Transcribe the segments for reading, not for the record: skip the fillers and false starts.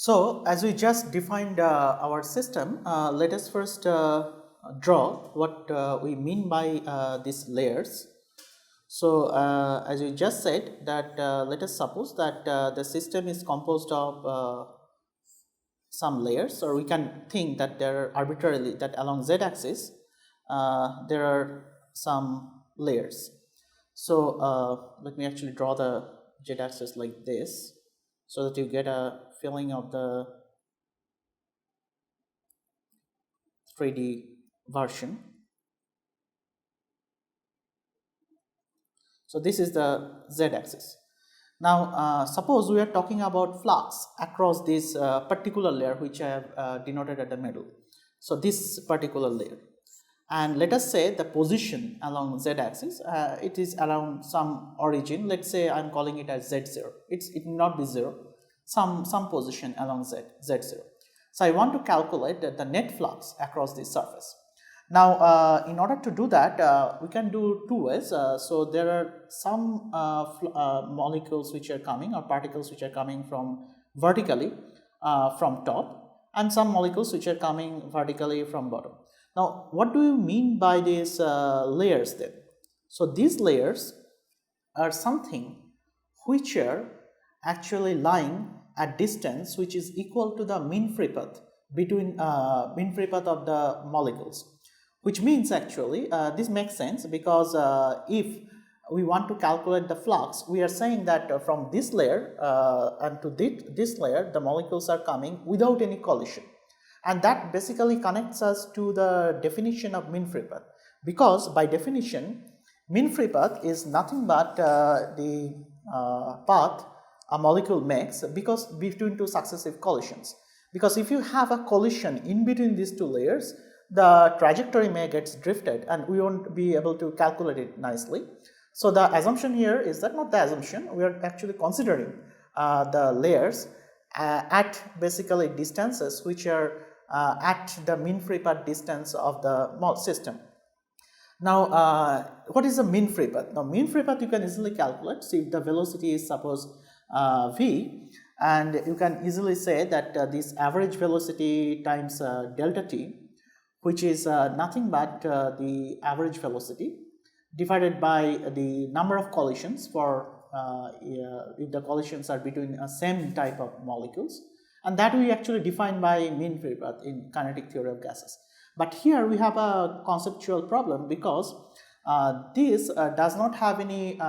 So, as we just defined our system, let us first draw what we mean by these layers. So, as we just said that let us suppose that the system is composed of some layers, or we can think that there are arbitrarily that along z-axis there are some layers. So, let me actually draw the z-axis like this, so that you get a feeling of the 3D version. So this is the z-axis. Now suppose we are talking about flux across this particular layer which I have denoted at the middle. So this particular layer, and let us say the position along z-axis it is around some origin. Let's say I am calling it as z0. It will not be 0, some position along z0. So I want to calculate the net flux across this surface. Now in order to do that we can do two ways. So there are some molecules which are coming, or particles which are coming from vertically from top, and some molecules which are coming vertically from bottom. Now what do you mean by these layers then? So these layers are something which are actually lying at distance which is equal to the mean free path between mean free path of the molecules. Which means actually this makes sense because if we want to calculate the flux, we are saying that from this layer and to this layer the molecules are coming without any collision, and that basically connects us to the definition of mean free path, because by definition mean free path is nothing but the path a molecule makes because between two successive collisions. Because if you have a collision in between these two layers, the trajectory may get drifted and we won't be able to calculate it nicely. So the assumption here is that, not the assumption, we are actually considering the layers at basically distances which are at the mean free path distance of the system. Now what is the mean free path? Now mean free path you can easily calculate. See, if the velocity is suppose v, and you can easily say that this average velocity times delta t, which is nothing but the average velocity divided by the number of collisions for if the collisions are between a same type of molecules, and that we actually define by mean free path in kinetic theory of gases. But here we have a conceptual problem because this does not have any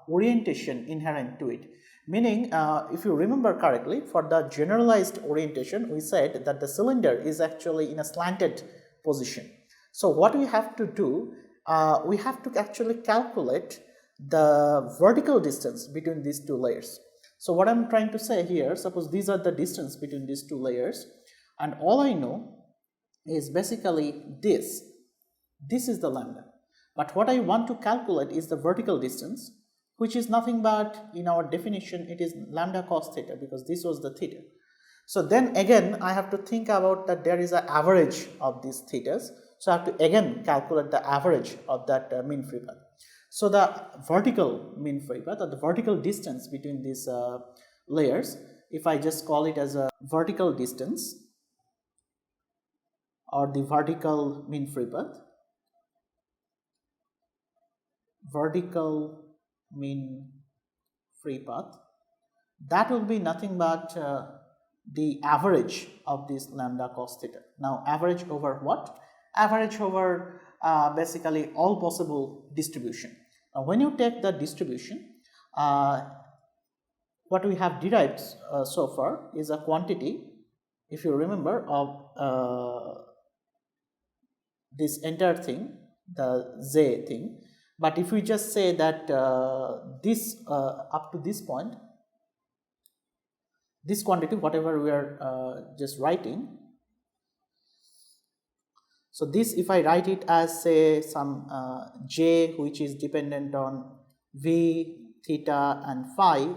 orientation inherent to it. Meaning, if you remember correctly, for the generalized orientation, we said that the cylinder is actually in a slanted position. So what we have to do, we have to actually calculate the vertical distance between these two layers. So what I'm trying to say here, suppose these are the distance between these two layers, and all I know is basically this is the lambda. But what I want to calculate is the vertical distance, which is nothing but, in our definition, it is lambda cos theta, because this was the theta. So then again I have to think about that there is an average of these thetas. So I have to again calculate the average of that mean free path. So the vertical mean free path, or the vertical distance between these layers, if I just call it as a vertical distance or the vertical mean free path, vertical mean free path, that will be nothing but the average of this lambda cos theta. Now average over what? Average over basically all possible distribution. Now when you take the distribution, what we have derived so far is a quantity, if you remember, of this entire thing, the z thing. But if we just say that this up to this point, this quantity, whatever we are just writing, so this, if I write it as say some j which is dependent on v, theta and phi,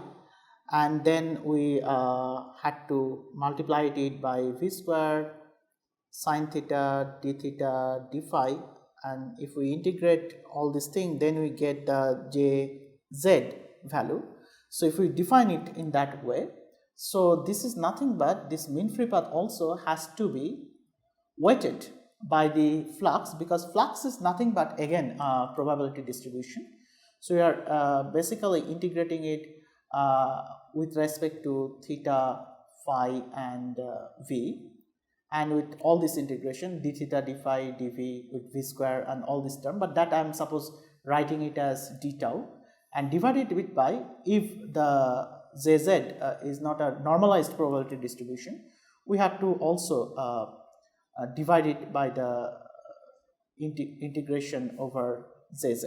and then we had to multiply it by v square sine theta d theta d phi, and if we integrate all this thing, then we get the jz value. So if we define it in that way, So this is nothing but this mean free path also has to be weighted by the flux, because flux is nothing but again probability distribution. So we are basically integrating it with respect to theta, phi and v, and with all this integration d theta, d phi, dv with v square and all this term, but that I am suppose writing it as d tau, and divided with by, if the zz is not a normalized probability distribution, we have to also divide it by the integration over zz.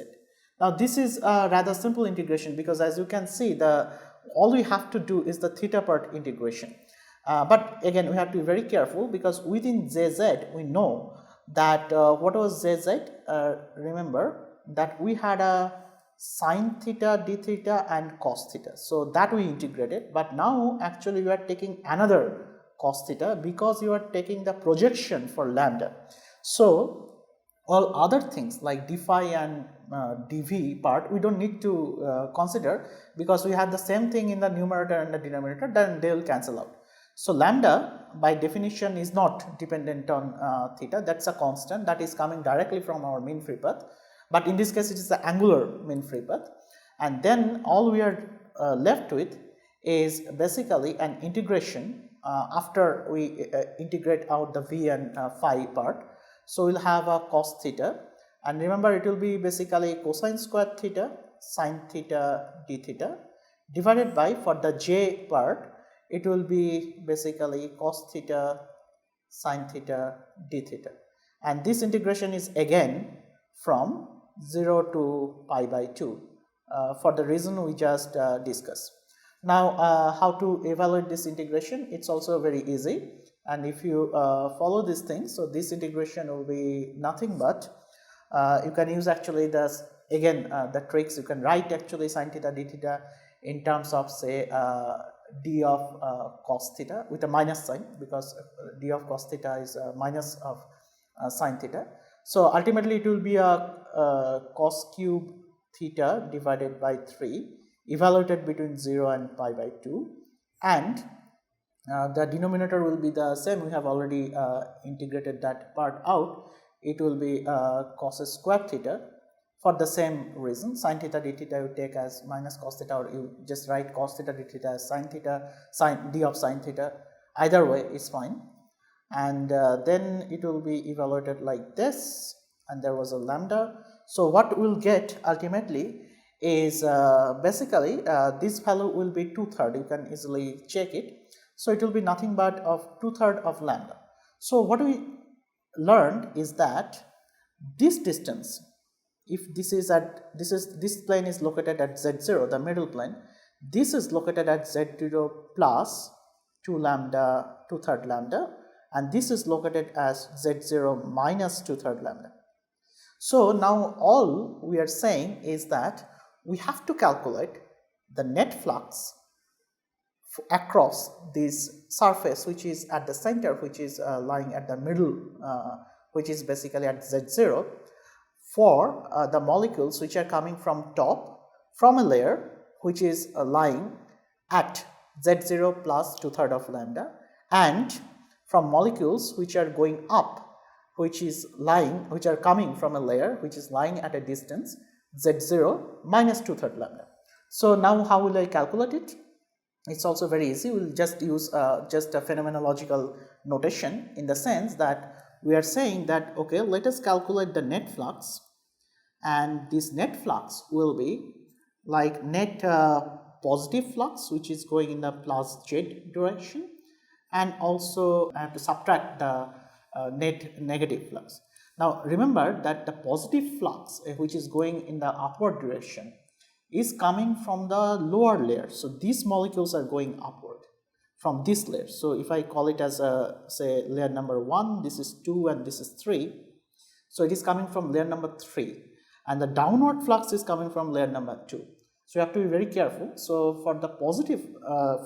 Now this is a rather simple integration, because as you can see, all we have to do is the theta part integration. But again, we have to be very careful, because within zz we know that what was zz? Remember that we had a sine theta, d theta and cos theta. So that we integrated, but now actually we are taking another cos theta, because you are taking the projection for lambda. So all other things like d phi and dv part we don't need to consider, because we have the same thing in the numerator and the denominator, then they will cancel out. So lambda by definition is not dependent on theta, that's a constant that is coming directly from our mean free path, but in this case it is the angular mean free path. And then all we are left with is basically an integration after we integrate out the v and phi part. So we'll have a cos theta, and remember it will be basically cosine square theta sine theta d theta divided by, for the j part it will be basically cos theta sine theta d theta, and this integration is again from 0 to pi by 2 for the reason we just discussed. Now how to evaluate this integration? It's also very easy, and if you follow these things, so this integration will be nothing but you can use actually the tricks. You can write actually sine theta d theta in terms of say d of cos theta with a minus sign, because d of cos theta is minus of sine theta. So ultimately it will be a cos cube theta divided by 3 evaluated between 0 and pi by 2, and the denominator will be the same. We have already integrated that part out. It will be cos square theta for the same reason. Sin theta d theta you take as minus cos theta, or you just write cos theta d theta as sin theta, sin d of sin theta. Either way is fine. And then it will be evaluated like this, and there was a lambda. So what we'll get ultimately is basically this value will be 2/3. You can easily check it. So it will be nothing but of 2/3 of lambda. So what we learned is that this distance, if this plane is located at z0, the middle plane, this is located at z0 plus 2 lambda, 2/3 lambda, and this is located as z0 minus 2/3 lambda. So now all we are saying is that we have to calculate the net flux across this surface which is at the center, which is lying at the middle, which is basically at z0, for the molecules which are coming from top, from a layer which is lying at z0 plus 2/3 of lambda, and from molecules which are going up, which are coming from a layer which is lying at a distance z0 minus 2/3 lambda. So now how will I calculate it? It's also very easy. We'll just use just a phenomenological notation, in the sense that we are saying that, okay, let us calculate the net flux, and this net flux will be like net positive flux, which is going in the plus z direction, and also I have to subtract the net negative flux. Now remember that the positive flux which is going in the upward direction is coming from the lower layer. So these molecules are going upward from this layer. So if I call it as a, say, layer number 1, this is 2 and this is 3. So it is coming from layer number 3, and the downward flux is coming from layer number 2. So you have to be very careful. So for the positive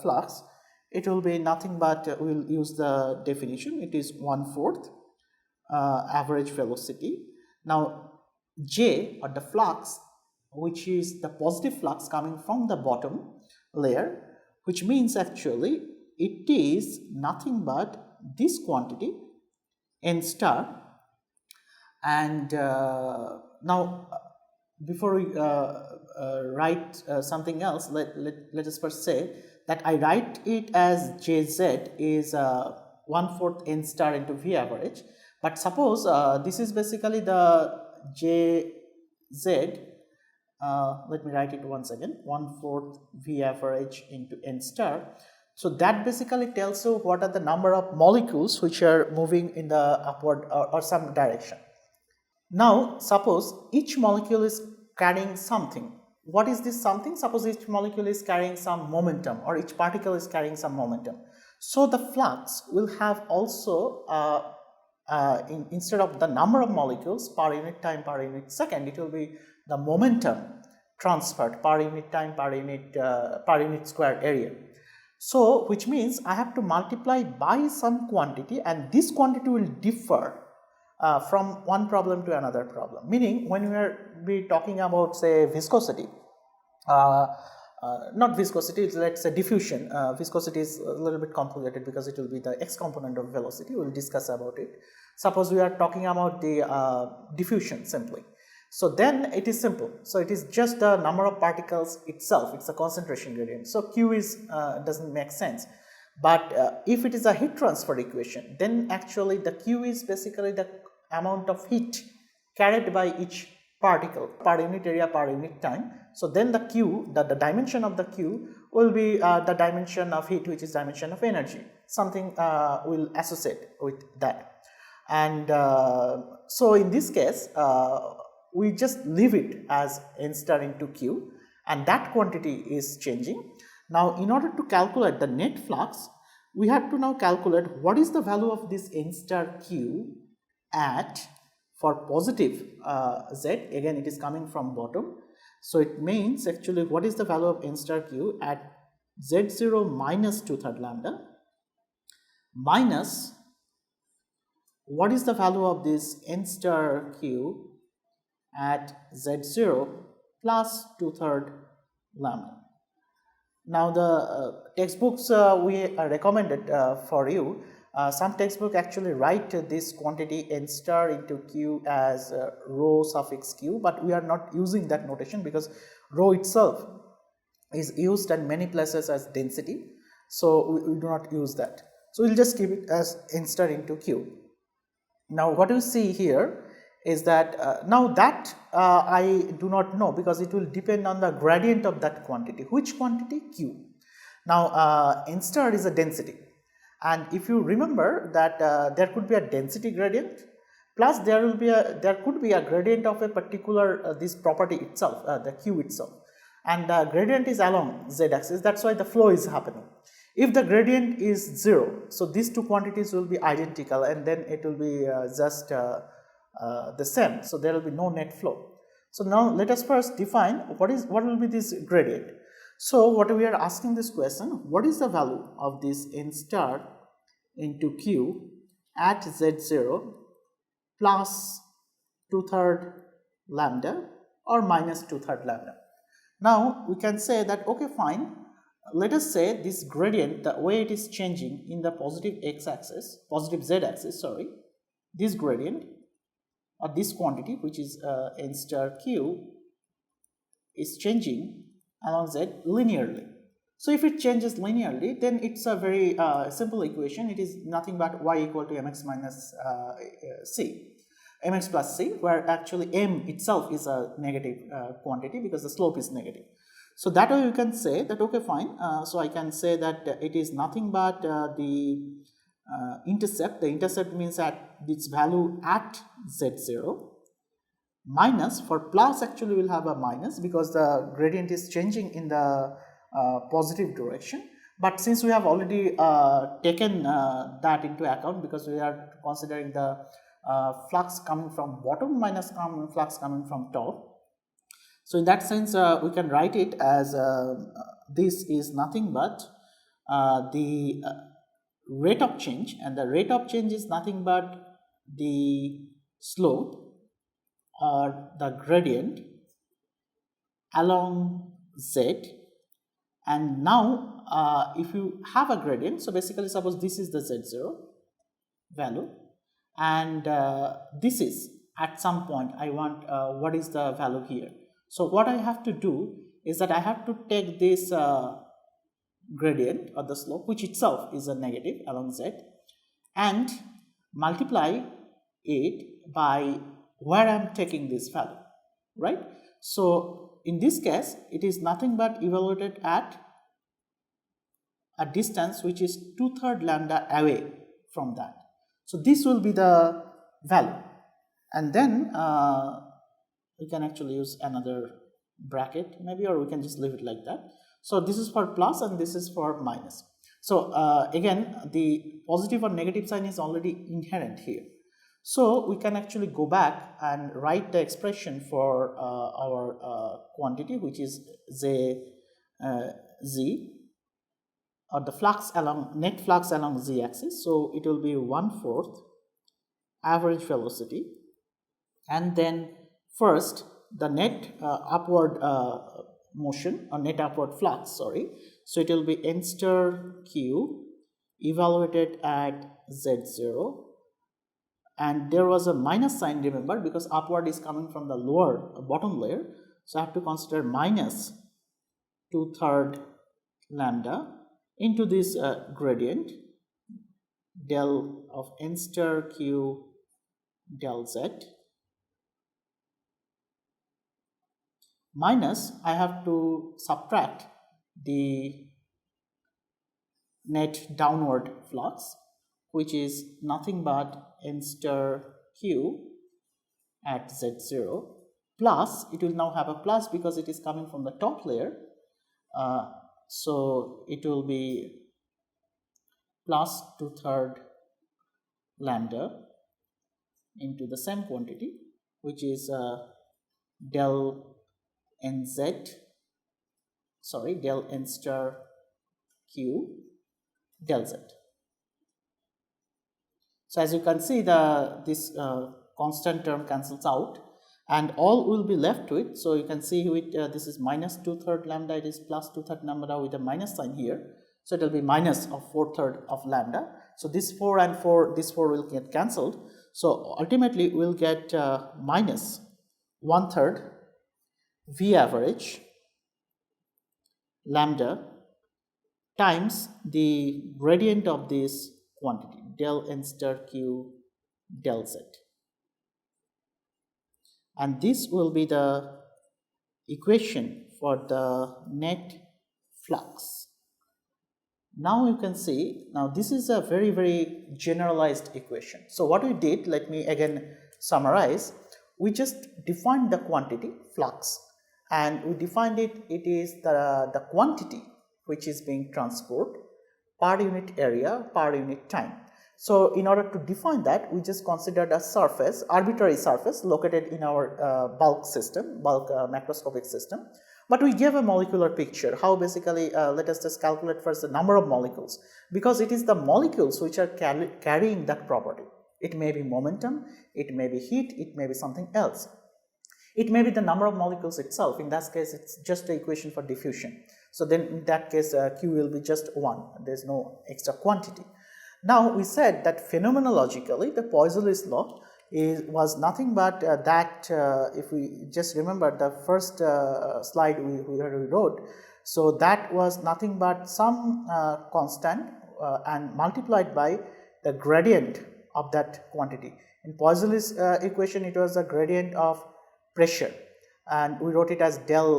flux, it will be nothing but we will use the definition. It is 1/4 average velocity. Now J, or the flux, which is the positive flux coming from the bottom layer, which means actually it is nothing but this quantity n star. And now before we write something else, let us first say that I write it as Jz is 1/4 n star into V average. But suppose this is basically the Jz, let me write it once again, 1/4 V average into n star. So that basically tells you what are the number of molecules which are moving in the upward or some direction. Now suppose each molecule is carrying something. What is this something? Suppose each molecule is carrying some momentum, or each particle is carrying some momentum. So the flux will have also instead of the number of molecules per unit time per unit second, it will be the momentum transferred per unit time per unit square area. So which means I have to multiply by some quantity, and this quantity will differ from one problem to another problem. Meaning when we are talking about, say, viscosity, not viscosity, let's say diffusion. Viscosity is a little bit complicated because it will be the x component of velocity. We will discuss about it. Suppose we are talking about the diffusion simply. So then it is simple. So it is just the number of particles itself. It's a concentration gradient. So Q is doesn't make sense. But if it is a heat transfer equation, then actually the Q is basically the amount of heat carried by each particle per unit area per unit time. So then the Q, the dimension of the Q will be the dimension of heat, which is dimension of energy. Something will associate with that. And so in this case, we just leave it as n star into Q, and that quantity is changing. Now in order to calculate the net flux, we have to now calculate what is the value of this n star Q at for positive Z. Again, it is coming from bottom. So it means actually what is the value of n star Q at Z0 minus 2/3 lambda minus what is the value of this n star Q at Z0 plus 2/3 lambda. Now the textbooks we recommended for you, some textbook actually write this quantity n star into Q as rho suffix Q, but we are not using that notation because rho itself is used in many places as density, so we do not use that. So we will just keep it as n star into Q. Now what you see here is that now that I do not know because it will depend on the gradient of that quantity. Which quantity? Q. Now n star is a density, and if you remember that there could be a density gradient plus there could be a gradient of a particular this property itself, the Q itself, and the gradient is along z axis. That's why the flow is happening. If the gradient is 0, so these two quantities will be identical, and then it will be just the same. So there will be no net flow. So now let us first define what will be this gradient. So what we are asking this question, what is the value of this n star into Q at Z0 plus 2/3 lambda or minus 2/3 lambda. Now we can say that okay, fine, let us say this gradient, the way it is changing in the positive x-axis, positive z-axis, sorry, this gradient or this quantity which is n star Q is changing along z linearly. So if it changes linearly, then it's a very simple equation. It is nothing but y equal to mx minus c, mx plus c, where actually m itself is a negative quantity because the slope is negative. So that way you can say that okay, fine, so I can say that it is nothing but the intercept. The intercept means that its value at z0 minus, for plus actually will have a minus because the gradient is changing in the positive direction, but since we have already taken that into account because we are considering the flux coming from bottom minus flux coming from top. So in that sense we can write it as this is nothing but the rate of change, and the rate of change is nothing but the slope or the gradient along z, And now if you have a gradient, so basically suppose this is the z0 value, and this is at some point I want what is the value here. So what I have to do is that I have to take this gradient or the slope, which itself is a negative along z, and multiply it by where I am taking this value, right? So in this case, it is nothing but evaluated at a distance which is 2/3 lambda away from that. So this will be the value, and then we can actually use another bracket maybe, or we can just leave it like that. So this is for plus and this is for minus. So again, the positive or negative sign is already inherent here. So we can actually go back and write the expression for our quantity, which is z, or the flux along net flux along z axis. So it will be 1/4 average velocity, and then first the net upward motion or net upward flux, sorry. So it will be n star q evaluated at z0, and there was a minus sign, remember, because upward is coming from the lower bottom layer. So I have to consider minus 2/3 lambda into this gradient del of n star q del z, minus I have to subtract the net downward flux, which is nothing but n star q at z0, plus it will now have a plus because it is coming from the top layer. So it will be plus 2/3 lambda into the same quantity, which is del n star q del z. So as you can see, this constant term cancels out and all will be left with. So you can see with this is minus 2/3 lambda, it is plus 2/3 lambda with a minus sign here. So it will be minus of 4/3 of lambda. So this 4 and 4, this 4 will get cancelled. So ultimately we will get minus 1/3 V average lambda times the gradient of this quantity del n star q del z, and this will be the equation for the net flux. Now you can see, now this is a very generalized equation. So what we did, let me again summarize. We just defined the quantity flux, and we defined it is the quantity which is being transported per unit area per unit time. So in order to define that, we just considered a surface, arbitrary surface located in our bulk system, bulk macroscopic system. But we gave a molecular picture, how basically, let us just calculate first the number of molecules, because it is the molecules which are carrying that property. It may be momentum, it may be heat, it may be something else. It may be the number of molecules itself. In that case, it's just the equation for diffusion. So then in that case, Q will be just 1. There is no extra quantity. Now we said that phenomenologically, the Poiseuille's law was nothing but if we just remember the first slide we wrote, so that was nothing but some constant and multiplied by the gradient of that quantity. In Poiseuille's equation, it was the gradient of pressure, and we wrote it as del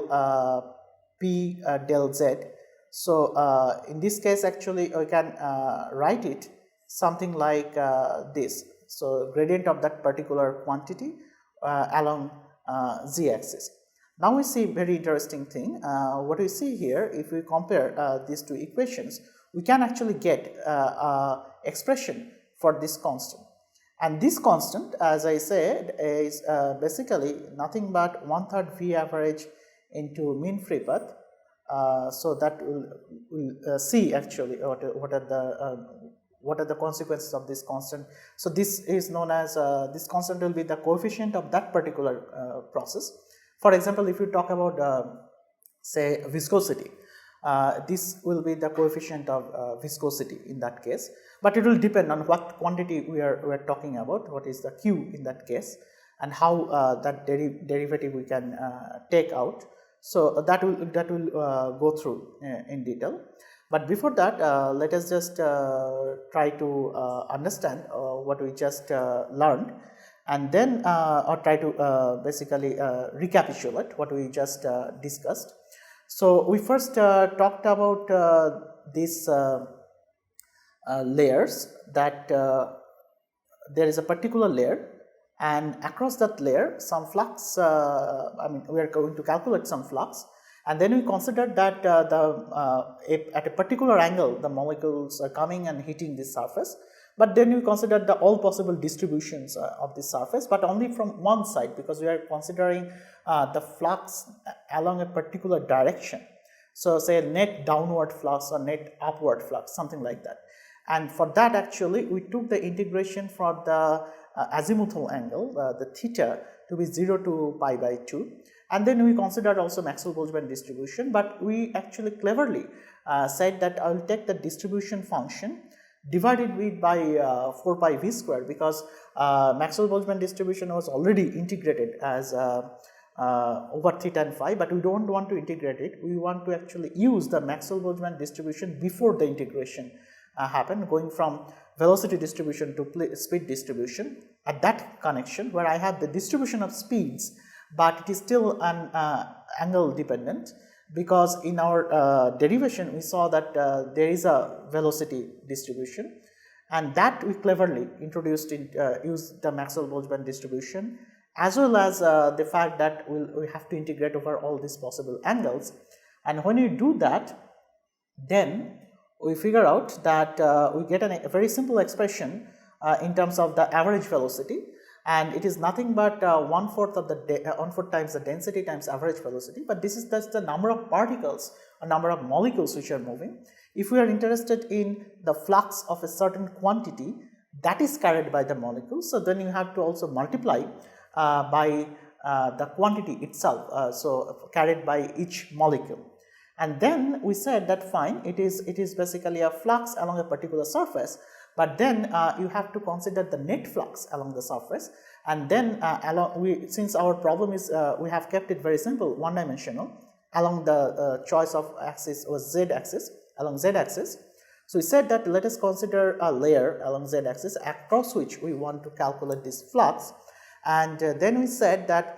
P del Z. So in this case, actually we can write it something like this. So gradient of that particular quantity along z axis. Now we see very interesting thing. What we see here, if we compare these two equations, we can actually get expression for this constant. And this constant, as I said, is basically nothing but 1/3 V average into mean free path. So that we'll see actually what are the consequences of this constant. So this is known as this constant will be the coefficient of that particular process. For example, if you talk about say viscosity, This will be the coefficient of viscosity in that case, but it will depend on what quantity we are talking about, what is the Q in that case, and how that derivative we can take out. So that will go through in detail. But before that, let us just try to understand what we just learned, and then or try to basically recapitulate what we just discussed. So we first talked about these layers, that there is a particular layer, and across that layer some flux, we are going to calculate some flux, and then we considered that at a particular angle the molecules are coming and hitting this surface, but then we considered the all possible distributions of this surface, but only from one side, because we are considering the flux along a particular direction. So say net downward flux or net upward flux, something like that. And for that actually we took the integration for the azimuthal angle, the theta, to be 0 to pi by 2, and then we considered also Maxwell-Boltzmann distribution, but we actually cleverly said that I will take the distribution function divided with by 4 pi v square, because Maxwell-Boltzmann distribution was already integrated as over theta and phi, but we don't want to integrate it. We want to actually use the Maxwell-Boltzmann distribution before the integration happen, going from velocity distribution to speed distribution. At that connection where I have the distribution of speeds, but it is still an angle dependent, because in our derivation we saw that there is a velocity distribution, and that we cleverly introduced in used the Maxwell-Boltzmann distribution, as well as the fact that we have to integrate over all these possible angles. And when you do that, then we figure out that we get a very simple expression in terms of the average velocity, and it is nothing but 1/4 of the 1/4 times the density times average velocity, but this is just the number of particles or number of molecules which are moving. If we are interested in the flux of a certain quantity that is carried by the molecule, so then you have to also multiply by the quantity itself, so carried by each molecule. And then we said that fine, it is basically a flux along a particular surface, but then you have to consider the net flux along the surface, and then since our problem is we have kept it very simple, one dimensional, along the choice of axis was z axis, along z axis. So we said that let us consider a layer along z axis across which we want to calculate this flux, and then we said that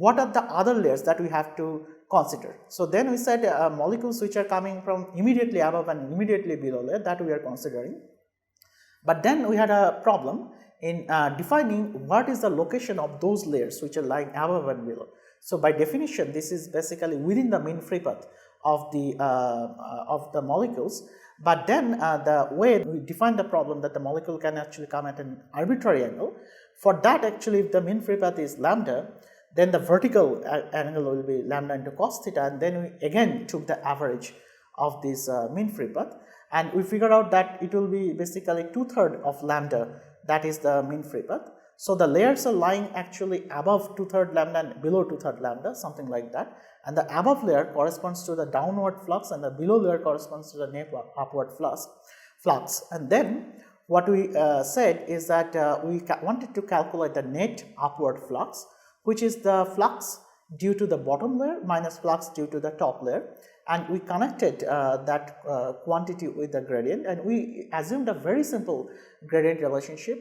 what are the other layers that we have to consider. So then we said molecules which are coming from immediately above and immediately below layer, that we are considering. But then we had a problem in defining what is the location of those layers which are lying above and below. So by definition, this is basically within the mean free path of the molecules. But then the way we define the problem, that the molecule can actually come at an arbitrary angle. For that, actually, if the mean free path is lambda, then the vertical angle will be lambda into cos theta, and then we again took the average of this mean free path, and we figured out that it will be basically 2/3 of lambda, that is the mean free path. So the layers are lying actually above 2/3 lambda and below 2/3 lambda, something like that, and the above layer corresponds to the downward flux and the below layer corresponds to the net upward flux. And then what we said is that we wanted to calculate the net upward flux, which is the flux due to the bottom layer minus flux due to the top layer, and we connected that quantity with the gradient, and we assumed a very simple gradient relationship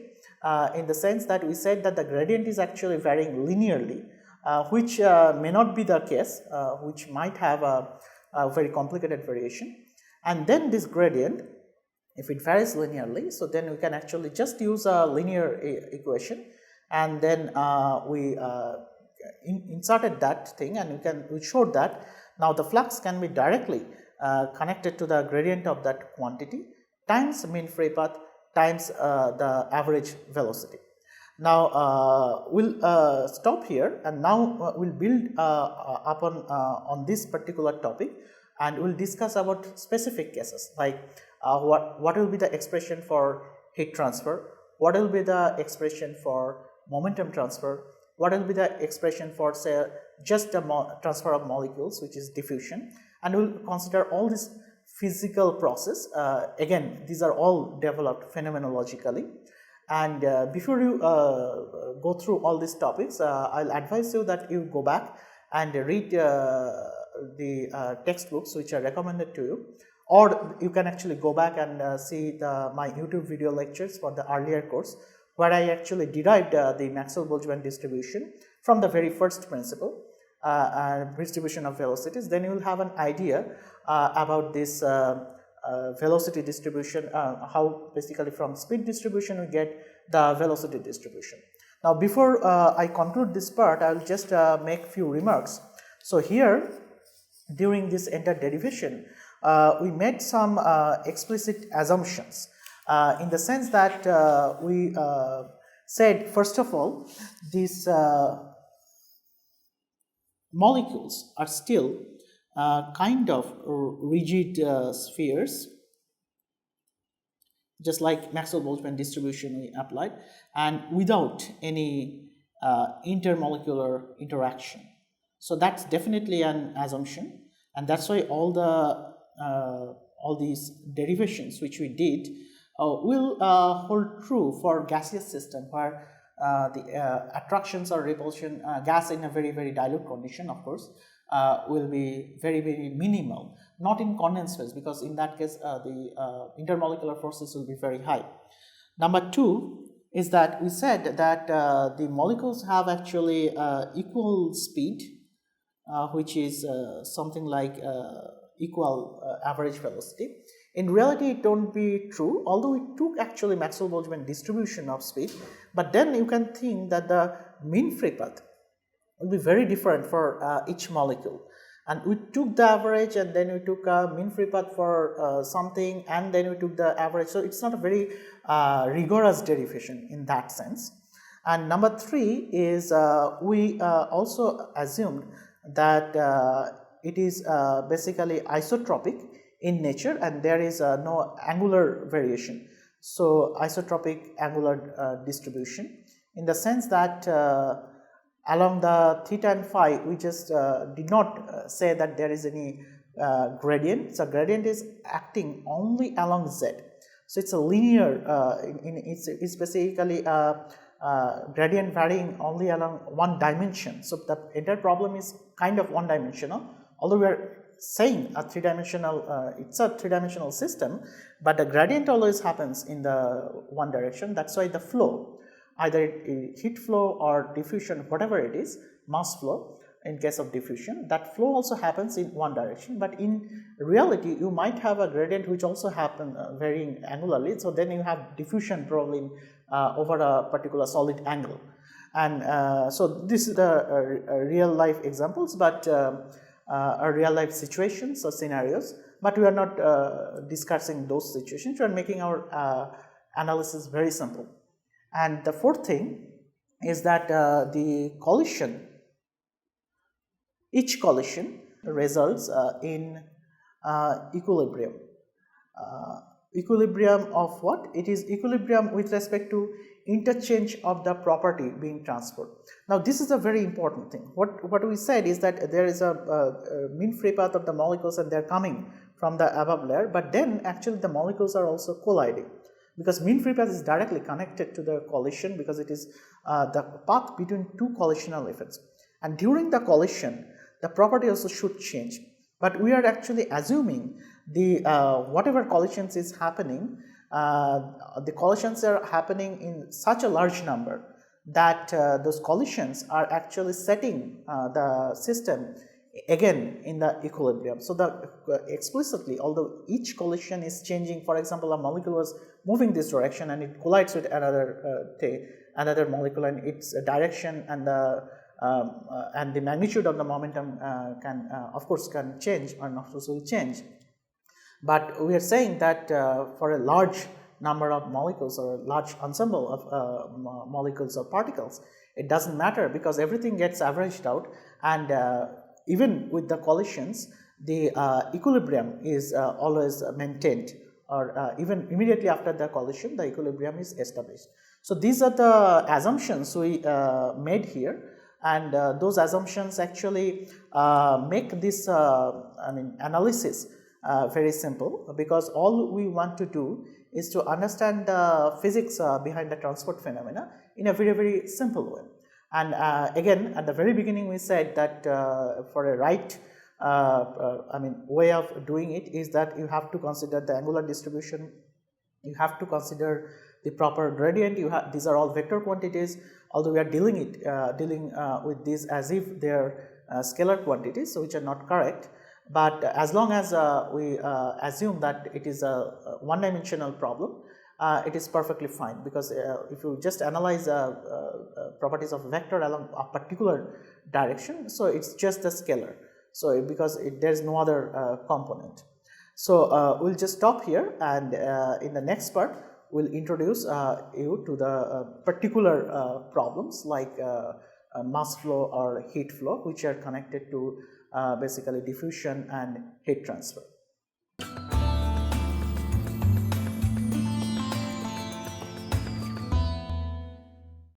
in the sense that we said that the gradient is actually varying linearly, which may not be the case, which might have a very complicated variation. And then this gradient, if it varies linearly, so then we can actually just use a linear equation, and then we inserted that thing, and we showed that now the flux can be directly connected to the gradient of that quantity times mean free path times the average velocity. Now we'll stop here, and now we'll build upon on this particular topic, and we'll discuss about specific cases, like what will be the expression for heat transfer, what will be the expression for momentum transfer, what will be the expression for say just the transfer of molecules, which is diffusion, and we'll consider all this physical process. Again, these are all developed phenomenologically. And before you go through all these topics, I'll advise you that you go back and read the textbooks which are recommended to you, or you can actually go back and see my YouTube video lectures for the earlier course, where I actually derived the Maxwell-Boltzmann distribution from the very first principle, distribution of velocities. Then you will have an idea about this velocity distribution, how basically from speed distribution we get the velocity distribution. Now, before I conclude this part, I will just make few remarks. So here, during this entire derivation, we made some explicit assumptions in the sense that we said, first of all, these molecules are still kind of rigid spheres, just like Maxwell-Boltzmann distribution we applied, and without any intermolecular interaction. So that's definitely an assumption, and that's why all these derivations which we did will hold true for gaseous system, where the attractions or repulsion gas in a very, very dilute condition, of course, will be very, very minimal, not in condensed phase, because in that case the intermolecular forces will be very high. Number two is that we said that the molecules have actually equal speed, which is something like equal average velocity. In reality, it don't be true, although we took actually Maxwell-Boltzmann distribution of speed, but then you can think that the mean free path will be very different for each molecule. And we took the average, and then we took a mean free path for something, and then we took the average. So it's not a very rigorous derivation in that sense. And number three is we also assumed that it is basically isotropic in nature, and there is no angular variation. So isotropic angular distribution, in the sense that along the theta and phi, we just did not say that there is any gradient. So gradient is acting only along z. So it's a linear, it's basically gradient varying only along one dimension. So the entire problem is kind of one dimensional, although we are saying a three-dimensional, it's a three-dimensional system, but the gradient always happens in the one direction. That's why the flow, either heat flow or diffusion, whatever it is, mass flow in case of diffusion, that flow also happens in one direction. But in reality, you might have a gradient which also happen varying angularly. So then you have diffusion probably over a particular solid angle. And so this is the real life examples, but real life situations or scenarios, but we are not discussing those situations. We are making our analysis very simple. And the fourth thing is that the collision, each collision results in equilibrium. Equilibrium of what? It is equilibrium with respect to interchange of the property being transferred. Now this is a very important thing. What we said is that there is a mean free path of the molecules, and they are coming from the above layer, but then actually the molecules are also colliding, because mean free path is directly connected to the collision, because it is the path between two collisional effects. And during the collision, the property also should change. But we are actually assuming the whatever collisions is happening, the collisions are happening in such a large number that those collisions are actually setting the system again in the equilibrium. So the explicitly, although each collision is changing, for example, a molecule was moving this direction and it collides with another molecule, and its direction and the magnitude of the momentum can of course can change, or not also change. But we are saying that for a large number of molecules or a large ensemble of molecules or particles, it doesn't matter, because everything gets averaged out, and even with the collisions, the equilibrium is always maintained, or even immediately after the collision, the equilibrium is established. So these are the assumptions we made here. and those assumptions actually make this analysis very simple, because all we want to do is to understand the physics behind the transport phenomena in a very simple way. And again, at the very beginning we said that for a right way of doing it is that you have to consider the angular distribution, you have to consider the proper gradient. These are all vector quantities, although we are dealing with these as if they are scalar quantities, so which are not correct. But as long as we assume that it is a one-dimensional problem, it is perfectly fine, because if you just analyze properties of a vector along a particular direction, so it's just a scalar. So because there is no other component. So we'll just stop here, and in the next part we'll introduce you to the particular problems like mass flow or heat flow, which are connected to basically diffusion and heat transfer.